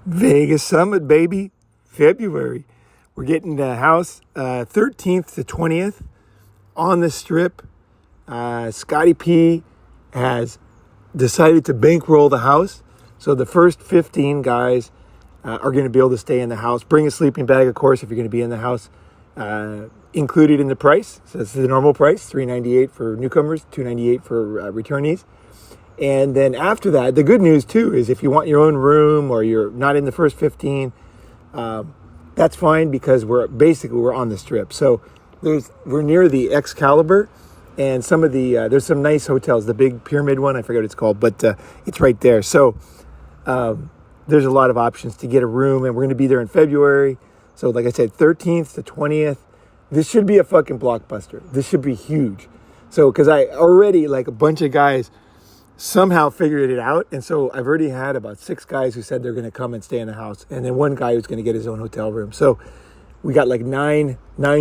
Vegas Summit, baby. February. We're getting the house 13th to 20th on the Strip. Scotty P has decided to bankroll the house. So the first 15 guys are going to be able to stay in the house. Bring a sleeping bag, of course, if you're going to be in the house. Included in the price. So this is the normal price, $398 for newcomers, $298 for returnees. And then after that, the good news too is if you want your own room or you're not in the first 15, that's fine because we're on the Strip. So we're near the Excalibur, and some of the there's some nice hotels. The big pyramid one, I forget what it's called, but it's right there. So there's a lot of options to get a room, and we're going to be there in February. So like I said, 13th to 20th. This should be a fucking blockbuster. This should be huge. So because I already like a bunch of guys somehow figured it out. And so I've already had about 6 guys who said they're going to come and stay in the house. And then one guy who's going to get his own hotel room. So we got like nine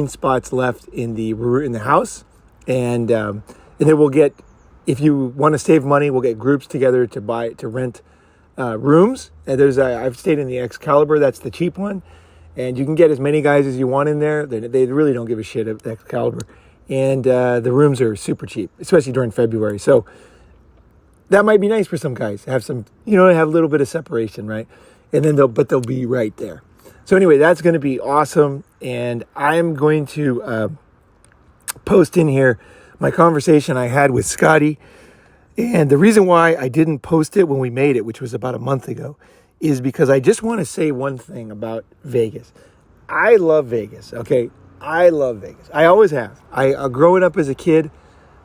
spots left in the house. And then we'll get, if you want to save money, we'll get groups together to rent rooms. And I've stayed in the Excalibur. That's the cheap one. And you can get as many guys as you want in there. They really don't give a shit at Excalibur. And the rooms are super cheap, especially during February. So that might be nice for some guys. Have some, have a little bit of separation, right? And then they'll be right there. So anyway, that's going to be awesome. And I'm going to post in here my conversation I had with Scotty. And the reason why I didn't post it when we made it, which was about a month ago, is because I just want to say one thing about Vegas. I love Vegas, okay? I love Vegas. I always have. Growing up as a kid,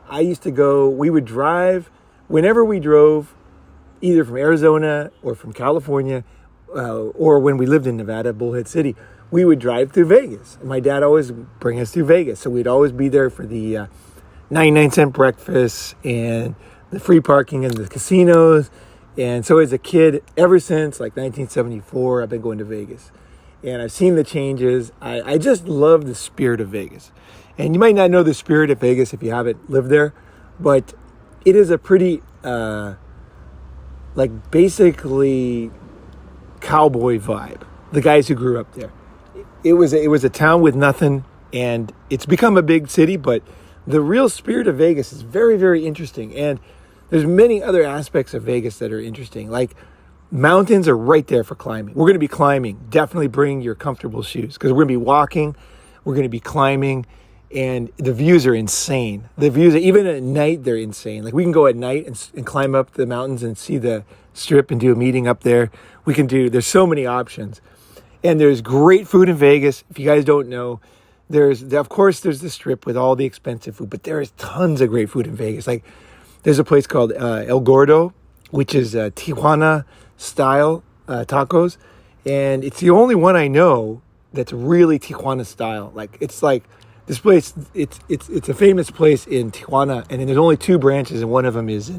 I used to go, we would drive. Whenever we drove, either from Arizona or from California, or when we lived in Nevada, Bullhead City, we would drive through Vegas. My dad always bring us through Vegas. So we'd always be there for the 99-cent breakfast and the free parking in the casinos. And so as a kid, ever since like 1974, I've been going to Vegas. And I've seen the changes. I just love the spirit of Vegas. And you might not know the spirit of Vegas if you haven't lived there, but it is a pretty, basically cowboy vibe. The guys who grew up there. It was a town with nothing, and it's become a big city, but the real spirit of Vegas is very, very interesting. And there's many other aspects of Vegas that are interesting. Like mountains are right there for climbing. We're going to be climbing. Definitely bring your comfortable shoes because we're going to be walking. We're going to be climbing. And the views are insane. The views, even at night, they're insane. Like we can go at night and climb up the mountains and see the Strip and do a meeting up there. There's so many options. And there's great food in Vegas. If you guys don't know, of course, there's the Strip with all the expensive food, but there is tons of great food in Vegas. Like there's a place called El Gordo, which is Tijuana style tacos. And it's the only one I know that's really Tijuana style. Like it's like, this place, it's a famous place in Tijuana, and then there's only 2 branches, and one of them there's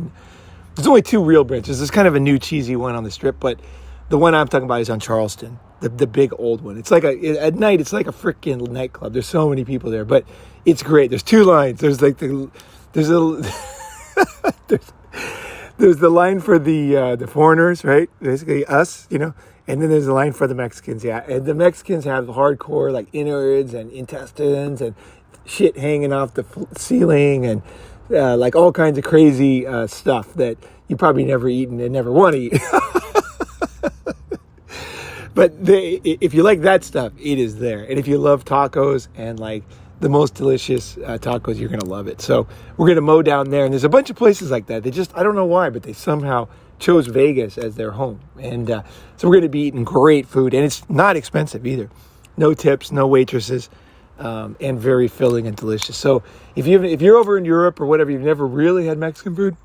only 2 real branches. There's kind of a new cheesy one on the Strip, but the one I'm talking about is on Charleston, the big old one. It's like at night, it's like a freaking nightclub. There's so many people there, but it's great. There's 2 lines. There's there's the line for the foreigners, right? Basically us, and then there's a line for the Mexicans, yeah. And the Mexicans have hardcore, like, innards and intestines and shit hanging off the ceiling and, like, all kinds of crazy stuff that you probably never eaten and never want to eat. But if you like that stuff, it is there. And if you love tacos and, like, the most delicious tacos, you're going to love it. So we're going to mow down there. And there's a bunch of places like that. I don't know why, but they somehow chose Vegas as their home. And so we're going to be eating great food. And it's not expensive either. No tips, no waitresses, and very filling and delicious. So if you're over in Europe or whatever, you've never really had Mexican food,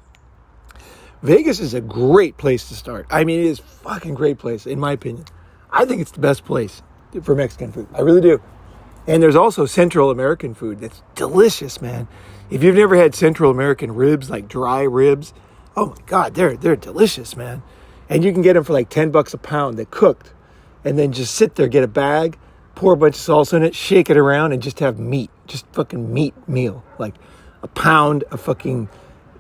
Vegas is a great place to start. I mean, it is a fucking great place, in my opinion. I think it's the best place for Mexican food. I really do. And there's also Central American food that's delicious, man. If you've never had Central American ribs, like dry ribs, oh my God, they're delicious, man. And you can get them for like $10 a pound. They're cooked. And then just sit there, get a bag, pour a bunch of salsa in it, shake it around, and just have meat. Just fucking meat meal. Like a pound of fucking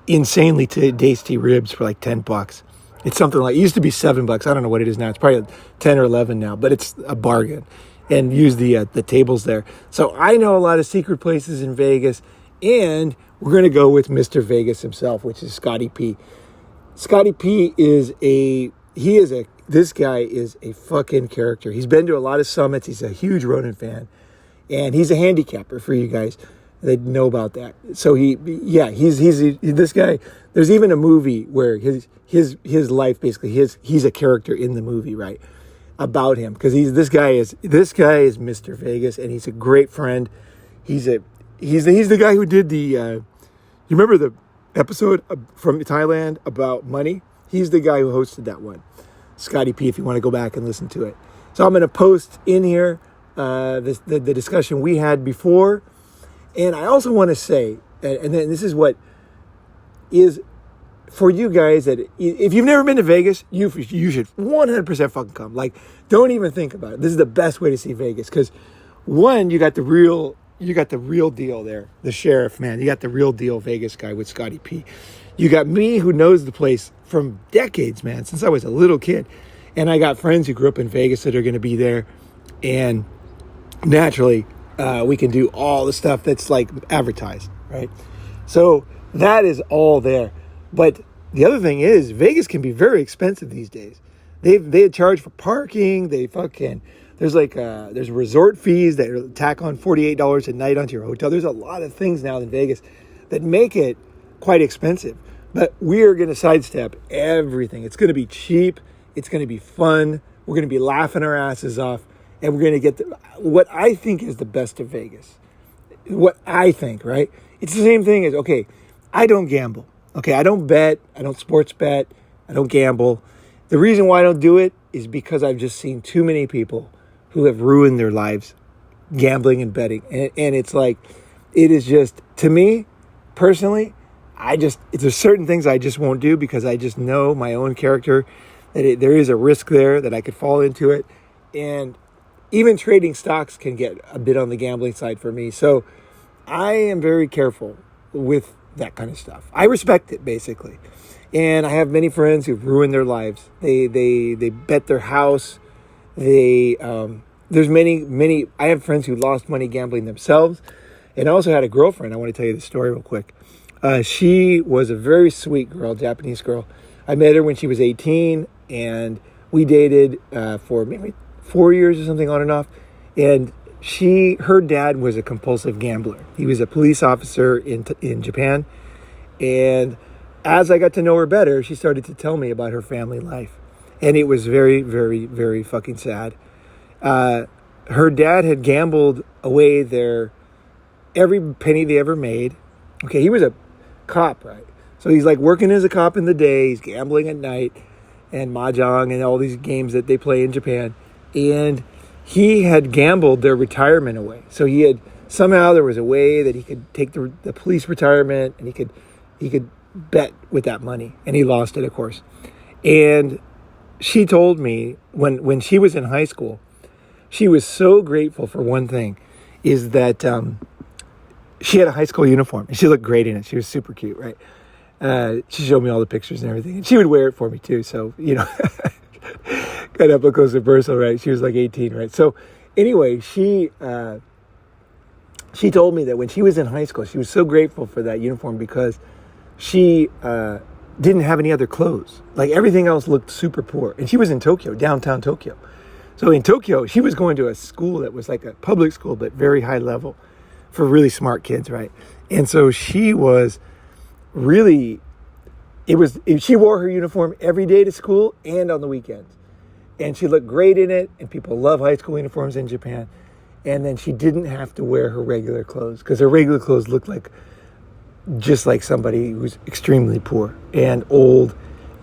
insanely tasty ribs for like $10. It's something like, it used to be $7. I don't know what it is now. It's probably 10 or 11 now, but it's a bargain. And use the tables there. So I know a lot of secret places in Vegas, and we're going to go with Mr. Vegas himself, which is Scotty P. Scotty P this guy is a fucking character. He's been to a lot of summits. He's a huge Ronin fan, and he's a handicapper for you guys that know about that. So he's this guy. There's even a movie where his life, basically, he's a character in the movie, right? About him, because this guy is Mr. Vegas, and he's a great friend. He's the guy who did the you remember the episode from Thailand about money? He's the guy who hosted that one, Scotty P, if you want to go back and listen to it. So I'm going to post in here the discussion we had before, and I also want to say, and then this is what is for you guys, that if you've never been to Vegas, you should 100% fucking come. Like, don't even think about it. This is the best way to see Vegas, because one, you got the real deal there, the sheriff, man. You got the real deal Vegas guy with Scotty P. You got me, who knows the place from decades, man, since I was a little kid, and I got friends who grew up in Vegas that are going to be there, and naturally, we can do all the stuff that's like advertised, right? So that is all there. But the other thing is, Vegas can be very expensive these days. They charge for parking. There's resort fees that tack on $48 a night onto your hotel. There's a lot of things now in Vegas that make it quite expensive. But we are going to sidestep everything. It's going to be cheap. It's going to be fun. We're going to be laughing our asses off, and we're going to get what I think is the best of Vegas. What I think, right? It's the same thing as, okay, I don't gamble. Okay, I don't bet, I don't sports bet, I don't gamble. The reason why I don't do it is because I've just seen too many people who have ruined their lives gambling and betting. And it's like, it is just, to me, personally, there's certain things I just won't do, because I just know my own character, that there is a risk there, that I could fall into it. And even trading stocks can get a bit on the gambling side for me. So I am very careful with that kind of stuff. I respect it, basically. And I have many friends who've ruined their lives. They bet their house. There's many. I have friends who lost money gambling themselves. And I also had a girlfriend. I want to tell you the story real quick. She was a very sweet girl, Japanese girl. I met her when she was 18, and we dated for maybe 4 years or something, on and off. And her dad was a compulsive gambler. He was a police officer in Japan. And as I got to know her better, she started to tell me about her family life. And it was very, very, very fucking sad. Her dad had gambled away every penny they ever made. Okay, he was a cop, right? So he's like working as a cop in the day. He's gambling at night, and mahjong and all these games that they play in Japan. And he had gambled their retirement away. So somehow there was a way that he could take the police retirement, and he could bet with that money, and he lost it, of course. And she told me when she was in high school, she was so grateful for one thing, is that she had a high school uniform, and she looked great in it. She was super cute, right? She showed me all the pictures and everything, and she would wear it for me too. So, got up close and personal, right? She was like 18, right? So anyway, she told me that when she was in high school, she was so grateful for that uniform, because she didn't have any other clothes. Like, everything else looked super poor. And she was in Tokyo, downtown Tokyo. So in Tokyo, she was going to a school that was like a public school, but very high level for really smart kids, right? And so she was really, she wore her uniform every day to school and on the weekends. And she looked great in it, and people love high school uniforms in Japan. And then she didn't have to wear her regular clothes, because her regular clothes looked just like somebody who's extremely poor and old.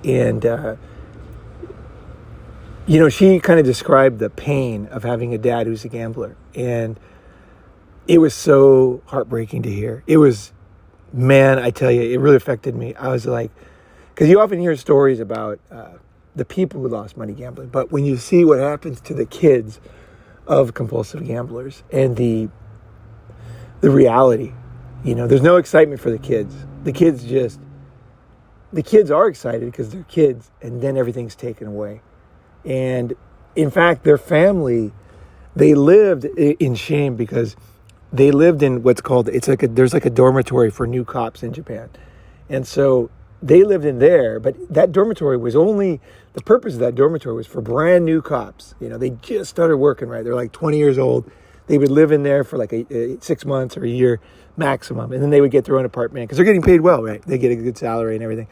And, she kind of described the pain of having a dad who's a gambler. And it was so heartbreaking to hear. It was, man, I tell you, it really affected me. I was like, because you often hear stories about the people who lost money gambling, but when you see what happens to the kids of compulsive gamblers, and the reality, there's no excitement for the kids. The kids just the kids are excited because they're kids, and then everything's taken away. And in fact, their family, they lived in shame because they lived in what's called, there's like a dormitory for new cops in Japan. And so they lived in there, but that dormitory was only, the purpose of that dormitory was for brand new cops. You know, they just started working, right? They're like 20 years old. They would live in there for like 6 months or a year maximum. And then they would get their own apartment because they're getting paid well, right? They get a good salary and everything.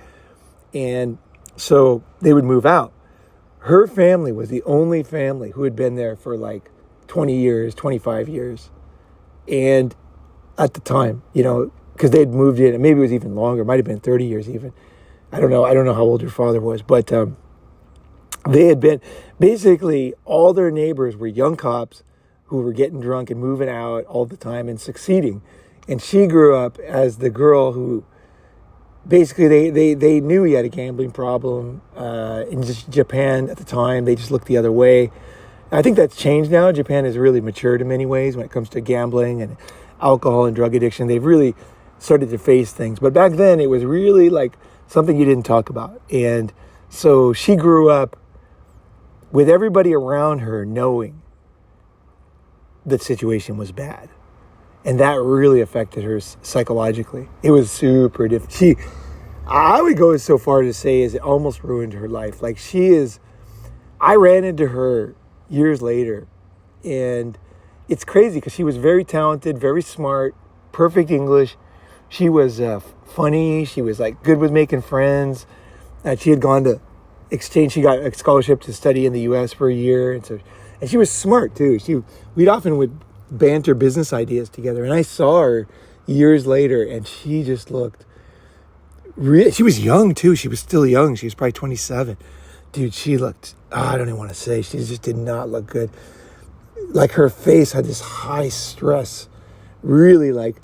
And so they would move out. Her family was the only family who had been there for like 20 years, 25 years. And at the time, you know, because they'd moved in, and maybe it was even longer, it might have been 30 years even. I don't know how old your father was, but they had been, basically all their neighbors were young cops who were getting drunk and moving out all the time and succeeding. And she grew up as the girl who, basically they knew he had a gambling problem in just Japan at the time. They just looked the other way. I think that's changed now. Japan has really matured in many ways when it comes to gambling and alcohol and drug addiction. They've really started to face things. But back then, it was really like something you didn't talk about. And so she grew up with everybody around her knowing the situation was bad. And that really affected her psychologically. It was super difficult. I would go so far to say is it almost ruined her life. Like I ran into her years later, and it's crazy because she was very talented, very smart, perfect English. She was funny. She was like good with making friends. She had gone to exchange. She got a scholarship to study in the U.S. for a year, and she was smart too. We'd often would banter business ideas together, and I saw her years later, and she just looked. She was young too. She was still young. She was probably 27. Dude, she looked, I don't even want to say, she just did not look good. Like her face had this high stress, really like,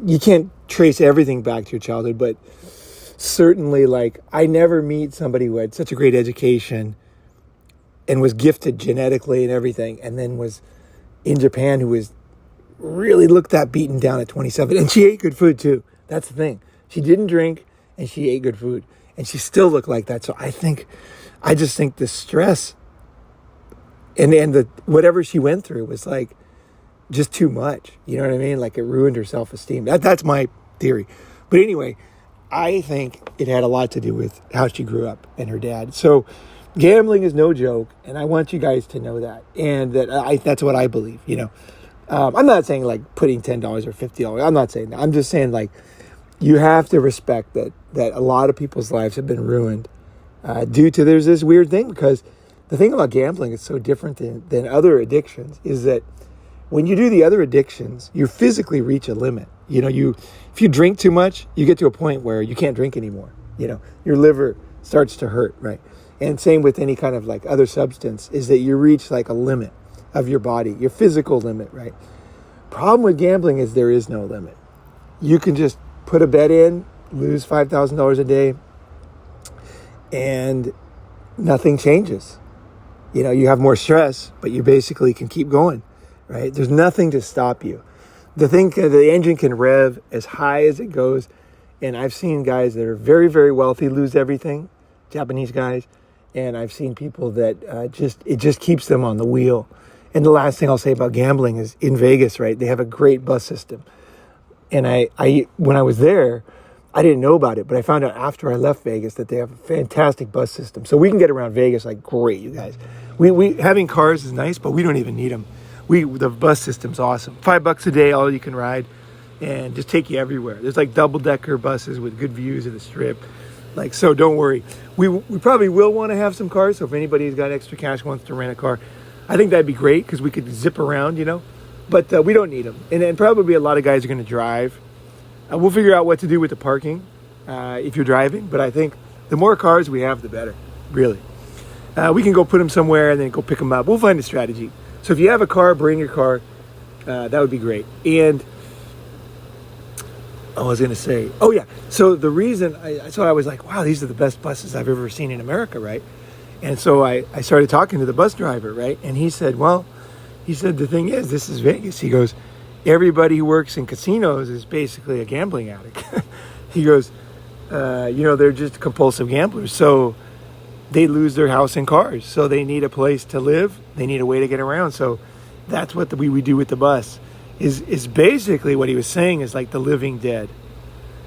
you can't trace everything back to your childhood, but certainly like, I never meet somebody who had such a great education and was gifted genetically and everything, and then was in Japan who was really looked that beaten down at 27. And she ate good food too. That's the thing. She didn't drink and she ate good food. And she still looked like that. So I just think the stress and the whatever she went through was like just too much. You know what I mean? Like it ruined her self-esteem. That's my theory. But anyway, I think it had a lot to do with how she grew up and her dad. So gambling is no joke. And I want you guys to know that. And that's what I believe, you know. I'm not saying like putting $10 or $50. I'm not saying that. I'm just saying like, you have to respect that a lot of people's lives have been ruined due to there's this weird thing, because the thing about gambling is so different than other addictions is that when you do the other addictions, you physically reach a limit. You know, if you drink too much, you get to a point where you can't drink anymore. You know, your liver starts to hurt, right? And same with any kind of like other substance is that you reach like a limit of your body, your physical limit, right? Problem with gambling is there is no limit. You can just put a bet in, lose $5,000 a day, and nothing changes. You know, you have more stress, but you basically can keep going, right? There's nothing to stop you. The engine can rev as high as it goes, and I've seen guys that are very, very wealthy lose everything, Japanese guys, and I've seen people that it just keeps them on the wheel. And the last thing I'll say about gambling is in Vegas, right? They have a great bus system. And I when I was there, I didn't know about it, but I found out after I left Vegas that they have a fantastic bus system. So we can get around Vegas like great, you guys. We having cars is nice, but we don't even need them. The bus system's awesome. $5 a day, all you can ride, and just take you everywhere. There's like double-decker buses with good views of the Strip. Like, so don't worry. We probably will want to have some cars. So if anybody's got extra cash, wants to rent a car, I think that'd be great because we could zip around, you know. But we don't need them. And probably a lot of guys are going to drive. We'll figure out what to do with the parking if you're driving. But I think the more cars we have, the better, really. We can go put them somewhere and then go pick them up. We'll find a strategy. So if you have a car, bring your car. That would be great. And I was going to say, oh yeah. So the reason, I was like, wow, these are the best buses I've ever seen in America, right? And so I started talking to the bus driver, right? And he said, the thing is, this is Vegas. He goes, everybody who works in casinos is basically a gambling addict. He goes, they're just compulsive gamblers. So they lose their house and cars. So they need a place to live. They need a way to get around. So that's what we do with the bus. Is basically what he was saying is like the living dead.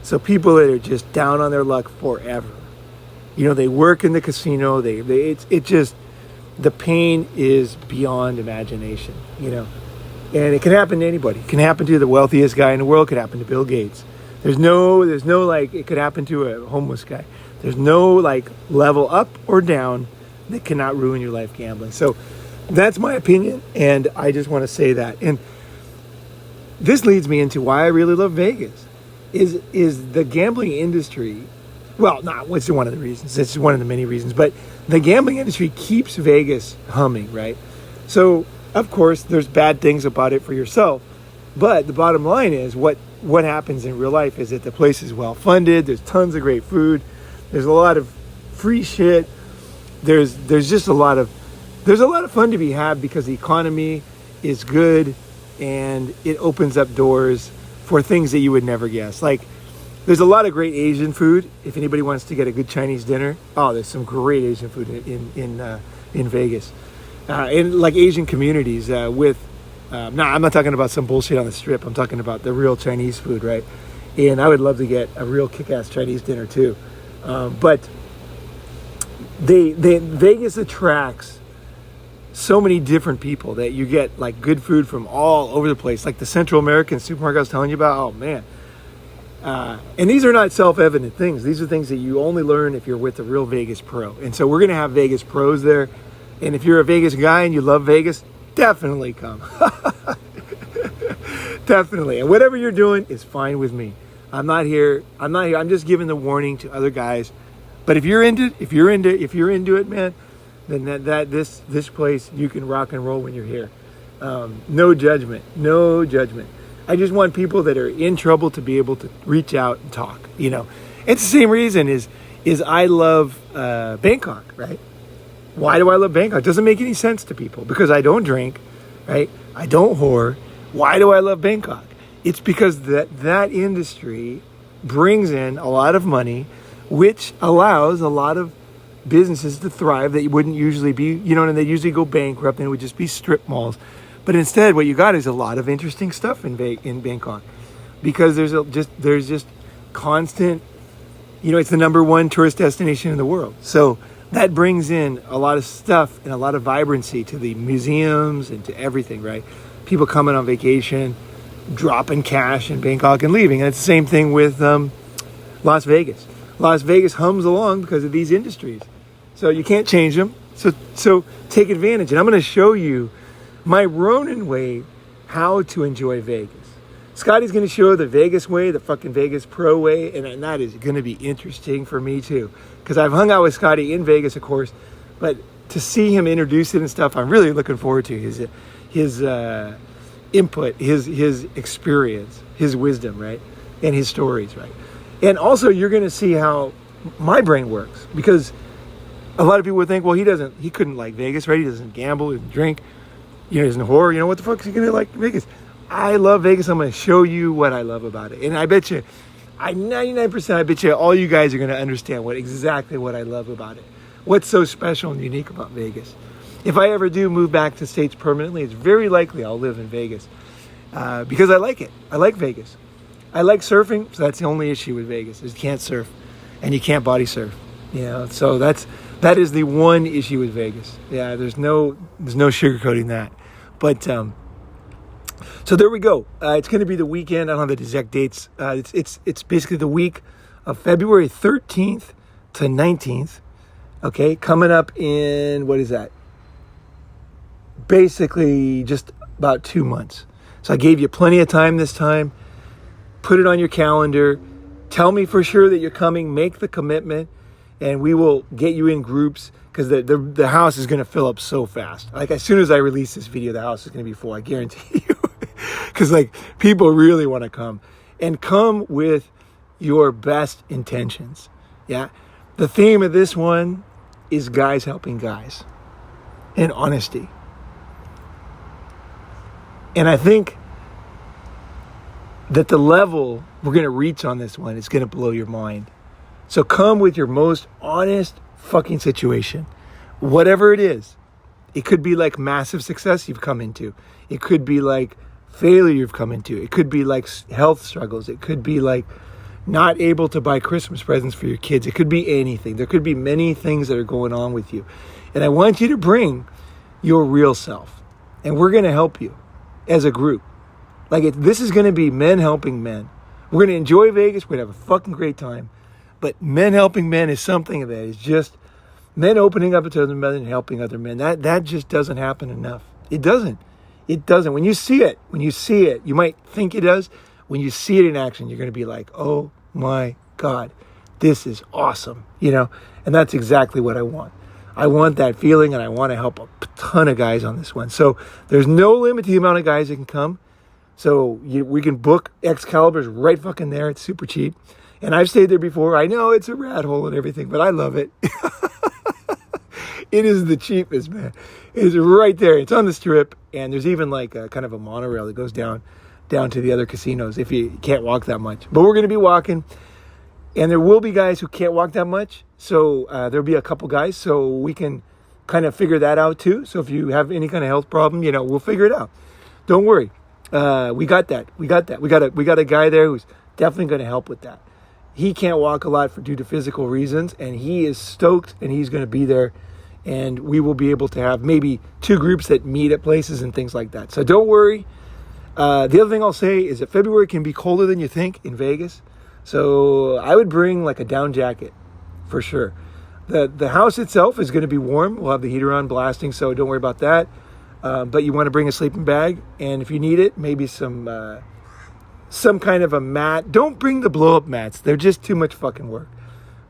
So people that are just down on their luck forever. They work in the casino. It just, the pain is beyond imagination, And it can happen to anybody. It can happen to the wealthiest guy in the world. It could happen to Bill Gates. There's no like, it could happen to a homeless guy. There's no like level up or down that cannot ruin your life gambling. So that's my opinion. And I just want to say that. And this leads me into why I really love Vegas is the gambling industry. Well, it's one of the reasons. It's one of the many reasons. But the gambling industry keeps Vegas humming, right? So, of course, there's bad things about it for yourself. But the bottom line is what happens in real life is that the place is well funded. There's tons of great food. There's a lot of free shit. There's just a lot of fun to be had because the economy is good and it opens up doors for things that you would never guess. Like, there's a lot of great Asian food. If anybody wants to get a good Chinese dinner, there's some great Asian food in Vegas, in like Asian communities. I'm not talking about some bullshit on the strip. I'm talking about the real Chinese food, right? And I would love to get a real kick-ass Chinese dinner too. But Vegas attracts so many different people that you get like good food from all over the place. Like the Central American supermarket I was telling you about. Oh man. And these are not self-evident things. These are things that you only learn if you're with a real Vegas pro. And so we're going to have Vegas pros there. And if you're a Vegas guy and you love Vegas, definitely come. Definitely. And whatever you're doing is fine with me. I'm not here. I'm just giving the warning to other guys. But if you're into it, man, then this place, you can rock and roll when you're here. No judgment. I just want people that are in trouble to be able to reach out and talk. It's the same reason is I love Bangkok, right? Why do I love Bangkok? It doesn't make any sense to people because I don't drink, right? I don't whore. Why do I love Bangkok? It's because that industry brings in a lot of money, which allows a lot of businesses to thrive that wouldn't usually be, and they usually go bankrupt and it would just be strip malls. But instead, what you got is a lot of interesting stuff in Bangkok because there's just constant, it's the number one tourist destination in the world. So that brings in a lot of stuff and a lot of vibrancy to the museums and to everything, right? People coming on vacation, dropping cash in Bangkok and leaving. And it's the same thing with Las Vegas. Las Vegas hums along because of these industries. So you can't change them. So take advantage. And I'm going to show you my Ronin way how to enjoy Vegas. Scotty's going to show the Vegas way, the fucking Vegas pro way, and that is going to be interesting for me too. Because I've hung out with Scotty in Vegas, of course, but to see him introduce it and stuff, I'm really looking forward to his input, his experience, his wisdom, right? And his stories, right? And also you're going to see how my brain works because a lot of people would think, well, he couldn't like Vegas, right? He doesn't gamble, he doesn't drink, he doesn't whore, what the fuck is he going to like Vegas? I love Vegas. I'm going to show you what I love about it. And I bet you, 99%, I bet you all you guys are going to understand exactly what I love about it. What's so special and unique about Vegas. If I ever do move back to States permanently, it's very likely I'll live in Vegas because I like it. I like Vegas. I like surfing, so that's the only issue with Vegas is you can't surf and you can't body surf. So that is the one issue with Vegas. Yeah, there's no sugarcoating that. But so there we go. It's going to be the weekend. I don't have the exact dates. It's basically the week of February 13th to 19th. Okay, coming up in, what is that? Basically just about 2 months. So I gave you plenty of time this time. Put it on your calendar. Tell me for sure that you're coming. Make the commitment. And we will get you in groups because the house is going to fill up so fast. Like as soon as I release this video, the house is going to be full. I guarantee you. Because people really want to come. And come with your best intentions. Yeah. The theme of this one is guys helping guys. And honesty. And I think that the level we're going to reach on this one is going to blow your mind. So come with your most honest fucking situation. Whatever it is. It could be like massive success you've come into. It could be like failure you've come into. It could be like health struggles. It could be like not able to buy Christmas presents for your kids. It could be anything. There could be many things that are going on with you. And I want you to bring your real self. And we're going to help you as a group. Like this is going to be men helping men. We're going to enjoy Vegas. We're going to have a fucking great time. But men helping men is something that is just men opening up to other men and helping other men. That just doesn't happen enough. It doesn't. It doesn't. When you see it, you might think it does. When you see it in action, you're going to be like, oh my God, this is awesome. And that's exactly what I want. I want that feeling, and I want to help a ton of guys on this one. So there's no limit to the amount of guys that can come. So we can book Excalibur's right fucking there. It's super cheap. And I've stayed there before. I know it's a rat hole and everything, but I love it. It is the cheapest, man. It is right there. It's on the strip, and there's even like a kind of a monorail that goes down to the other casinos if you can't walk that much. But we're going to be walking, and there will be guys who can't walk that much. So there'll be a couple guys, so we can kind of figure that out too. So if you have any kind of health problem, we'll figure it out. Don't worry. We got that. We got a guy there who's definitely going to help with that. He can't walk a lot due to physical reasons, and he is stoked, and he's going to be there. And we will be able to have maybe 2 groups that meet at places and things like that. So don't worry. The other thing I'll say is that February can be colder than you think in Vegas. So I would bring like a down jacket for sure. The house itself is going to be warm. We'll have the heater on blasting, so don't worry about that. But you want to bring a sleeping bag. And if you need it, maybe some kind of a mat. Don't bring the blow-up mats. They're just too much fucking work.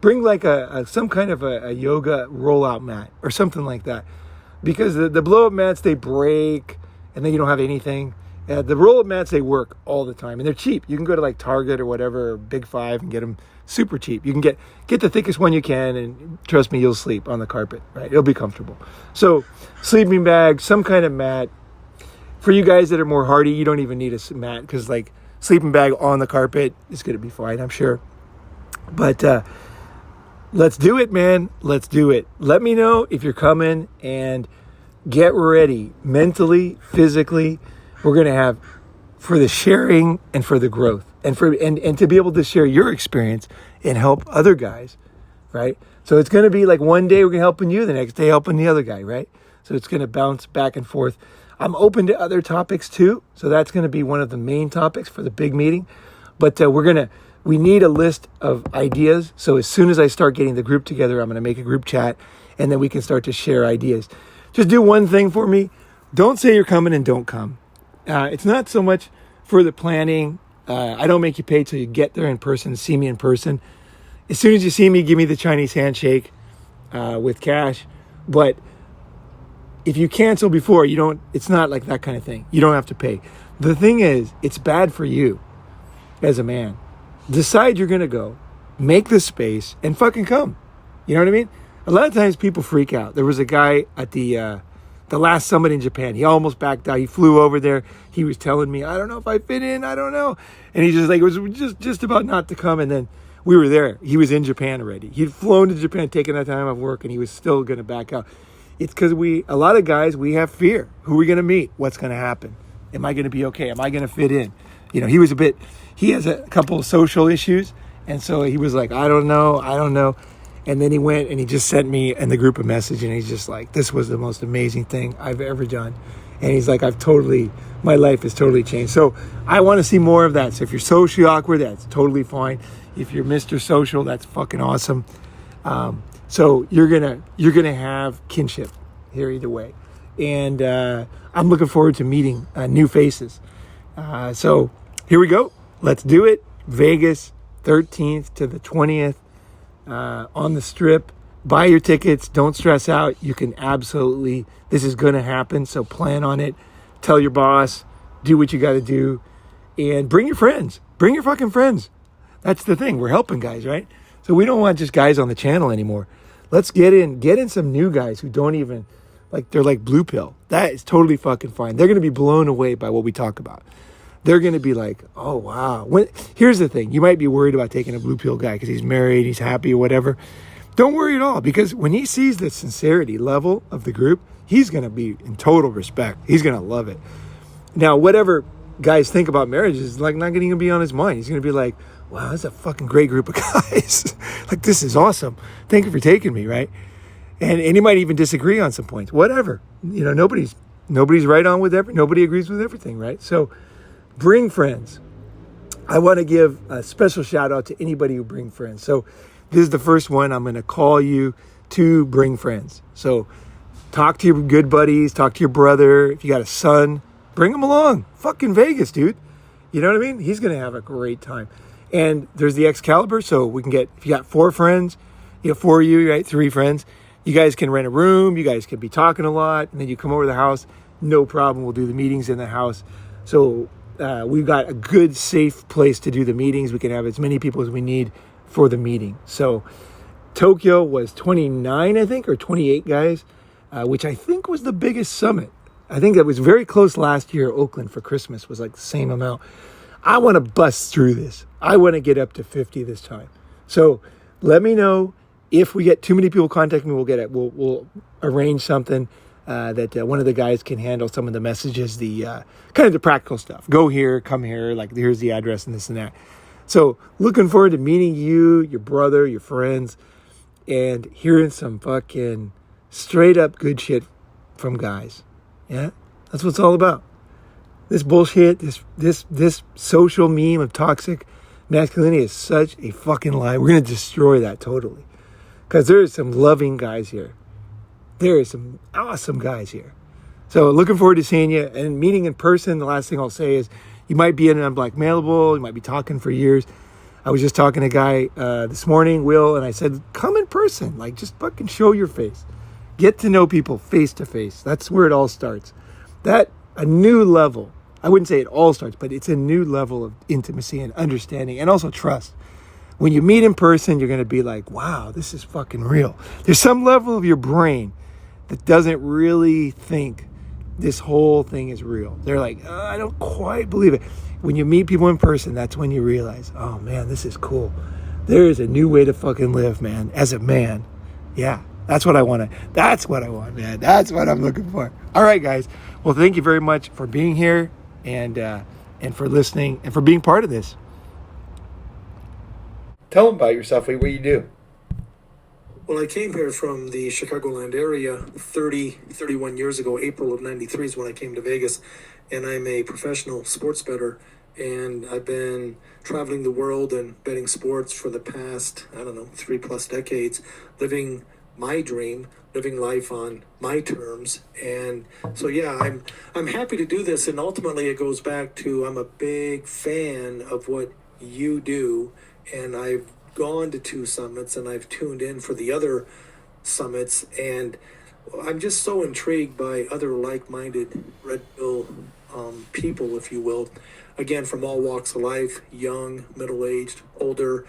Bring like some kind of a yoga rollout mat or something like that. Because the blow-up mats, they break and then you don't have anything. The roll-up mats, they work all the time. And they're cheap. You can go to like Target or whatever, or Big Five, and get them super cheap. You can get the thickest one you can, and trust me, you'll sleep on the carpet, right? It'll be comfortable. So sleeping bag, some kind of mat. For you guys that are more hardy, you don't even need a mat because like sleeping bag on the carpet is going to be fine, I'm sure. But let's do it, man. Let's do it. Let me know if you're coming, and get ready mentally, physically. We're going to have for the sharing and for the growth and to be able to share your experience and help other guys, right? So it's going to be like one day we're helping you, the next day helping the other guy, right? So it's going to bounce back and forth. I'm open to other topics too. So that's going to be one of the main topics for the big meeting. But we need a list of ideas. So as soon as I start getting the group together, I'm going to make a group chat, and then we can start to share ideas. Just do one thing for me. Don't say you're coming and don't come. It's not so much for the planning. I don't make you pay till you get there in person, see me in person. As soon as you see me, give me the Chinese handshake with cash. But if you cancel before, it's not like that kind of thing. You don't have to pay. The thing is, it's bad for you as a man. Decide you're going to go, make the space, and fucking come. You know what I mean? A lot of times people freak out. There was a guy at the last summit in Japan. He almost backed out. He flew over there. He was telling me, I don't know if I fit in. I don't know. And he just like, it was just about not to come. And then we were there. He was in Japan already. He'd flown to Japan, taken that time off work, and he was still going to back out. It's because a lot of guys, we have fear. Who are we going to meet? What's going to happen? Am I going to be okay? Am I going to fit in? He has a couple of social issues. And so he was like, I don't know. And then he went and he just sent me and the group a message, and he's just like, this was the most amazing thing I've ever done. And he's like, my life has totally changed. So I want to see more of that. So if you're socially awkward, that's totally fine. If you're Mr. Social, that's fucking awesome. So you're gonna have kinship here either way. And I'm looking forward to meeting new faces. So here we go. Let's do it. Vegas, 13th to the 20th. On the strip. Buy your tickets. Don't stress out. You can this is going to happen. So plan on it. Tell your boss. Do what you got to do. And bring your friends. Bring your fucking friends. That's the thing. We're helping guys, right? So we don't want just guys on the channel anymore. Let's get in some new guys who don't even, they're like blue pill. That is totally fucking fine. They're going to be blown away by what we talk about. they're going to be like, oh, wow. Here's the thing. You might be worried about taking a blue pill guy because he's married, he's happy or whatever. Don't worry at all, because when he sees the sincerity level of the group, he's going to be in total respect. He's going to love it. Now, whatever guys think about marriage is like not going to be on his mind. He's going to be like, wow, that's a fucking great group of guys. Like, this is awesome. Thank you for taking me, right? And he might even disagree on some points. Whatever. Nobody's right on with nobody agrees with everything, right? So bring friends. I want to give a special shout out to anybody who bring friends. So this is the first one. I'm going to call you to bring friends. So talk to your good buddies, talk to your brother. If you got a son, bring him along. Fucking Vegas, dude. You know what I mean? He's going to have a great time. And there's the Excalibur. So we can get, if you got 4 friends, you have 4 of you, right? 3 friends. You guys can rent a room. You guys can be talking a lot. And then you come over to the house. No problem. We'll do the meetings in the house. So we've got a good, safe place to do the meetings. We can have as many people as we need for the meeting. So Tokyo was 29, I think, or 28 guys, which I think was the biggest summit. I think that was very close last year. Oakland for Christmas was like the same amount. I want to bust through this. I want to get up to 50 this time. So let me know. If we get too many people contacting me, we'll arrange something that one of the guys can handle some of the messages, the kind of the practical stuff. Go here, come here, like here's the address and this and that. So looking forward to meeting you, your brother, your friends, and hearing some fucking straight up good shit from guys. Yeah, that's what it's all about. This bullshit, this social meme of toxic masculinity is such a fucking lie. We're gonna destroy that totally. Because there is some loving guys here. There is some awesome guys here. So looking forward to seeing you and meeting in person. The last thing I'll say is you might be in an unblackmailable. You might be talking for years. I was just talking to a guy this morning, Will, and I said, come in person. Like, just fucking show your face. Get to know people face to face. That's where it all starts. A new level. I wouldn't say it all starts, but it's a new level of intimacy and understanding and also trust. When you meet in person, you're going to be like, wow, this is fucking real. There's some level of your brain that doesn't really think this whole thing is real. They're like, I don't quite believe it. When you meet people in person, that's when you realize, oh man, this is cool. There is a new way to fucking live, man. As a man. Yeah, that's what I want. That's what I want, man. That's what I'm looking for. All right, guys. Well, thank you very much for being here and for listening and for being part of this. Tell them about yourself, what you do. Well, I came here from the Chicagoland area 31 years ago. April of 93 is when I came to Vegas. And I'm a professional sports bettor. And I've been traveling the world and betting sports for the past, 3+ decades, living my dream, living life on my terms. And so, yeah, I'm happy to do this. And ultimately, it goes back to I'm a big fan of what you do. And I've gone to 2 summits and I've tuned in for the other summits. And I'm just so intrigued by other like-minded red pill people, if you will. Again, from all walks of life, young, middle-aged, older.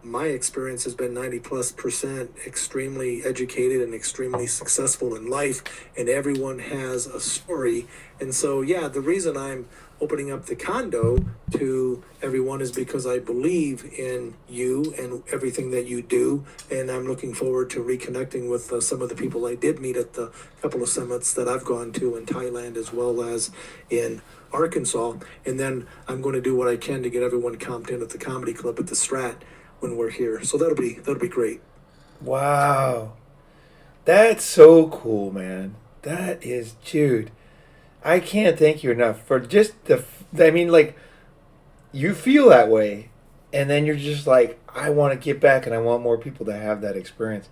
My experience has been 90+% extremely educated and extremely successful in life. And everyone has a story. And so, yeah, the reason I'm opening up the condo to everyone is because I believe in you and everything that you do. And I'm looking forward to reconnecting with some of the people I did meet at the couple of summits that I've gone to in Thailand as well as in Arkansas. And then I'm going to do what I can to get everyone comped in at the comedy club at the Strat when we're here. So that'll be great. Wow. That's so cool, man. That is, dude. I can't thank you enough for just you feel that way, and then you're just like, I want to get back and I want more people to have that experience.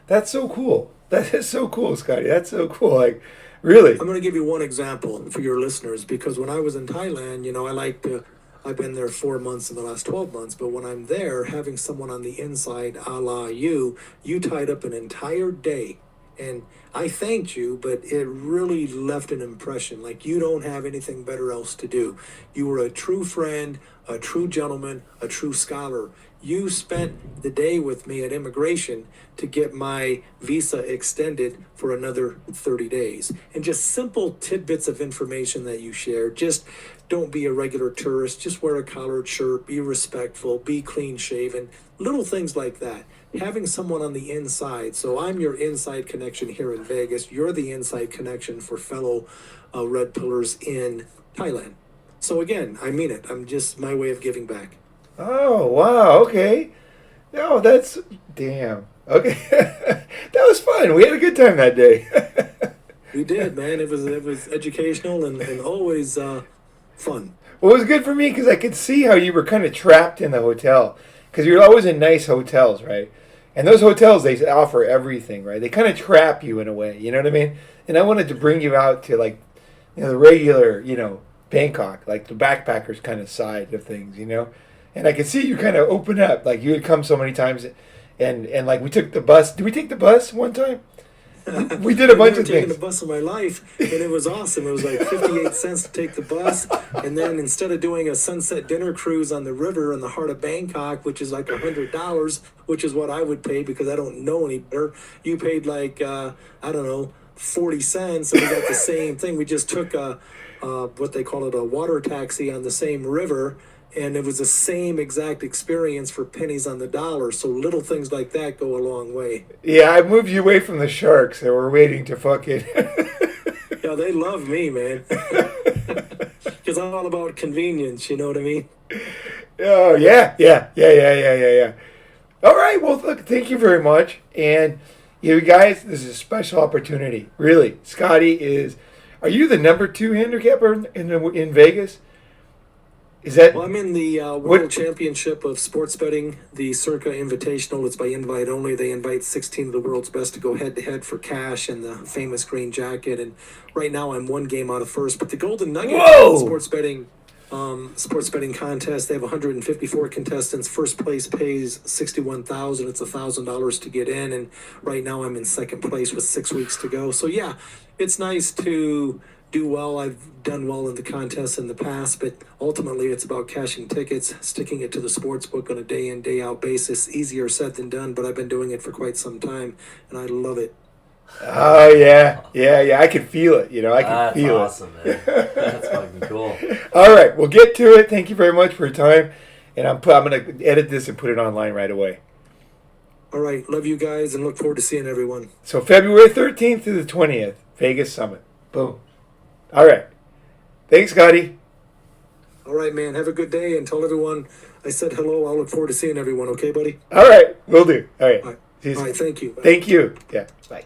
That's so cool. That is so cool, Scotty. That's so cool. Like, really. I'm going to give you one example for your listeners, because when I was in Thailand, I've been there 4 months in the last 12 months, but when I'm there, having someone on the inside, a la you tied up an entire day. And I thanked you, but it really left an impression. Like, you don't have anything better else to do. You were a true friend, a true gentleman, a true scholar. You spent the day with me at immigration to get my visa extended for another 30 days. And just simple tidbits of information that you shared just don't be a regular tourist. Just wear a collared shirt, be respectful, be clean shaven, little things like that. Having someone on the inside. So I'm your inside connection here in Vegas. You're the inside connection for fellow red pillars in Thailand. So again, I mean it. I'm just my way of giving back. Oh, wow. Okay. No, that's damn. Okay. That was fun. We had a good time that day. We did, man. It was educational and always fun. Well, it was good for me because I could see how you were kind of trapped in the hotel because you're always in nice hotels, right? And those hotels, they offer everything, right? They kind of trap you in a way, you know what I mean? And I wanted to bring you out to like, the regular, Bangkok, like the backpackers kind of side of things, And I could see you kind of open up, like you had come so many times, and like we took the bus. Did we take the bus one time? We did a bunch of I've never taken things. the bus in my life, and it was awesome. It was like 58 cents to take the bus, and then instead of doing a sunset dinner cruise on the river in the heart of Bangkok, which is like $100, which is what I would pay because I don't know any better, you paid like I don't know 40 cents, and we got the same thing. We just took a what they call it, a water taxi on the same river. And it was the same exact experience for pennies on the dollar. So little things like that go a long way. Yeah, I moved you away from the sharks, and we're waiting to fucking. Yeah, they love me, man. Because I'm all about convenience, you know what I mean? Oh, yeah. All right, well, look, thank you very much. And you guys, this is a special opportunity. Really, Scotty is. Are you the number 2 handicapper in Vegas? Is that? Well, I'm in the World Championship of Sports Betting, the Circa Invitational. It's by invite only. They invite 16 of the world's best to go head-to-head for cash and the famous green jacket. And right now I'm one game out of first. But the Golden Nugget sports betting contest, they have 154 contestants. First place pays $61,000. It's $1,000 to get in. And right now I'm in second place with 6 weeks to go. So, yeah, it's nice to do well. I've done well in the contests in the past, but ultimately it's about cashing tickets, sticking it to the sports book on a day in, day out basis. Easier said than done, but I've been doing it for quite some time, and I love it. Oh, yeah. I can feel it, I can feel awesome, man. That's fucking cool. All right, we'll get to it. Thank you very much for your time, and I'm going to edit this and put it online right away. All right, love you guys, and look forward to seeing everyone. So February 13th to the 20th, Vegas Summit. Boom. All right. Thanks, Scotty. All right, man. Have a good day, and tell everyone I said hello. I'll look forward to seeing everyone. Okay, buddy? All right. Will do. All right. All right. See you soon. All right, thank you. Bye. Thank you. Yeah. Bye.